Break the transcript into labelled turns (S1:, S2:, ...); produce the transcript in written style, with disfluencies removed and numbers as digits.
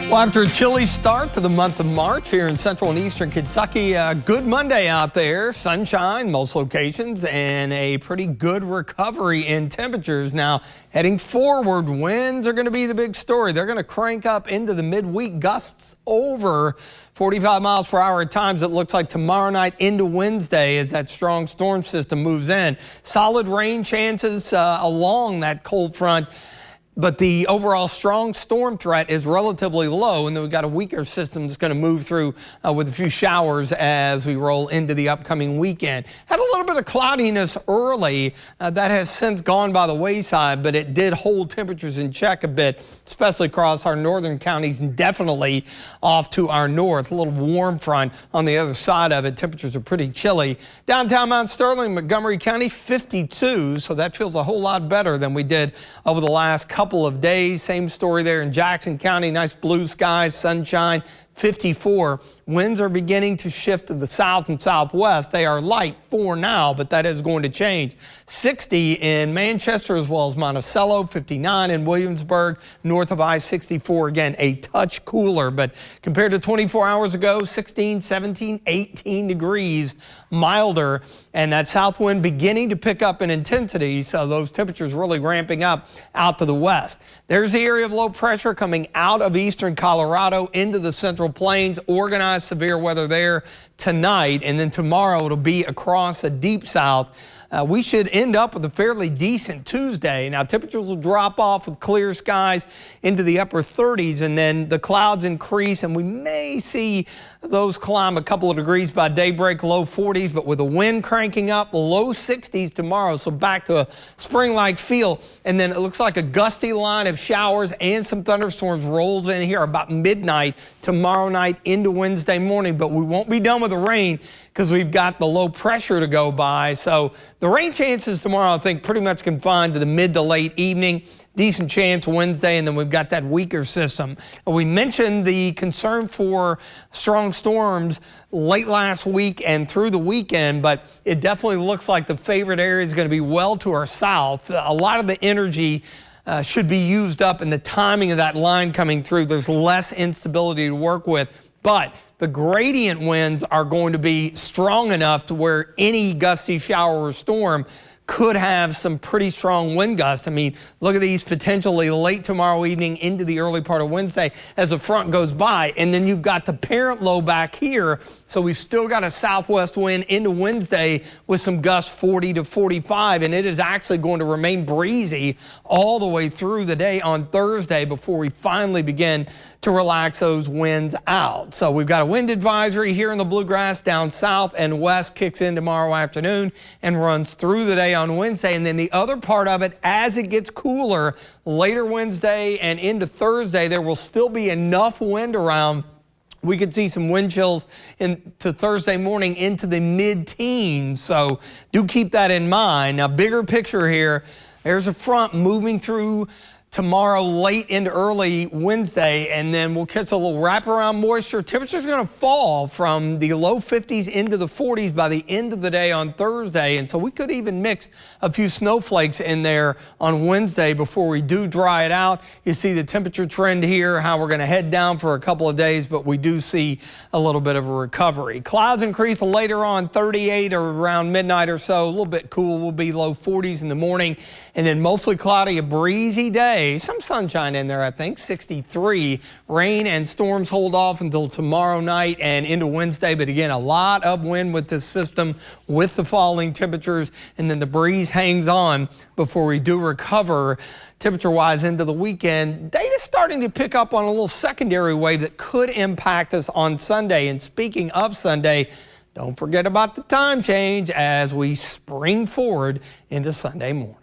S1: Well, after a chilly start to the month of March here in central and eastern Kentucky, a good Monday out there. Sunshine, most locations, and a pretty good recovery in temperatures. Now, heading forward, winds are going to be the big story. They're going to crank up into the midweek, gusts over 45 miles per hour at times. It looks like tomorrow night into Wednesday as that strong storm system moves in. Solid rain chances along that cold front. But the overall strong storm threat is relatively low, and then we've got a weaker system that's going to move through with a few showers as we roll into the upcoming weekend. Had a little bit of cloudiness early. That has since gone by the wayside, but it did hold temperatures in check a bit, especially across our northern counties and definitely off to our north. A little warm front on the other side of it. Temperatures are pretty chilly. Downtown Mount Sterling, Montgomery County, 52, so that feels a whole lot better than we did over the last couple of days. Same story there in Jackson County. Nice blue skies, sunshine, 54. Winds are beginning to shift to the south and southwest. They are light for now, but that is going to change. 60 in Manchester as well as Monticello, 59 in Williamsburg, north of I-64. Again, a touch cooler, but compared to 24 hours ago, 16, 17, 18 degrees milder, and that south wind beginning to pick up in intensity, so those temperatures really ramping up out to the west. There's the area of low pressure coming out of eastern Colorado into the central plains. Organized severe weather there tonight, and then tomorrow it'll be across the deep south. We should end up with a fairly decent Tuesday. Now, temperatures will drop off with clear skies into the upper 30s, and then the clouds increase, and we may see those climb a couple of degrees by daybreak, low 40s, but with the wind cranking up, low 60s tomorrow, so back to a spring-like feel. And then it looks like a gusty line of showers and some thunderstorms rolls in here about midnight tomorrow night into Wednesday morning, but we won't be done with the rain because we've got the low pressure to go by. So the rain chances tomorrow, I think, pretty much confined to the mid to late evening. Decent chance Wednesday, and then we've got that weaker system. We mentioned the concern for strong storms late last week and through the weekend, but it definitely looks like the favorite area is going to be well to our south. A lot of the energy should be used up in the timing of that line coming through. There's less instability to work with, but the gradient winds are going to be strong enough to where any gusty shower or storm could have some pretty strong wind gusts. I mean, look at these potentially late tomorrow evening into the early part of Wednesday as the front goes by. And then you've got the parent low back here. So we've still got a southwest wind into Wednesday with some gusts 40 to 45. And it is actually going to remain breezy all the way through the day on Thursday before we finally begin to relax those winds out. So we've got a wind advisory here in the Bluegrass. Down south and west kicks in tomorrow afternoon and runs through the day on Wednesday. And then the other part of it, as it gets cooler later Wednesday and into Thursday, there will still be enough wind around. We could see some wind chills into Thursday morning into the mid-teens. So do keep that in mind. Now, bigger picture here, there's a front moving through tomorrow late into early Wednesday, and then we'll catch a little wraparound moisture. Temperatures are going to fall from the low 50s into the 40s by the end of the day on Thursday, and so we could even mix a few snowflakes in there on Wednesday before we do dry it out. You see the temperature trend here, how we're going to head down for a couple of days, but we do see a little bit of a recovery. Clouds increase later on, 38 or around midnight or so. A little bit cool. Will be low 40s in the morning, and then mostly cloudy, a breezy day. Some sunshine in there, I think, 63. Rain and storms hold off until tomorrow night and into Wednesday. But again, a lot of wind with this system with the falling temperatures, and then the breeze hangs on before we do recover temperature-wise into the weekend. Data starting to pick up on a little secondary wave that could impact us on Sunday. And speaking of Sunday, don't forget about the time change as we spring forward into Sunday morning.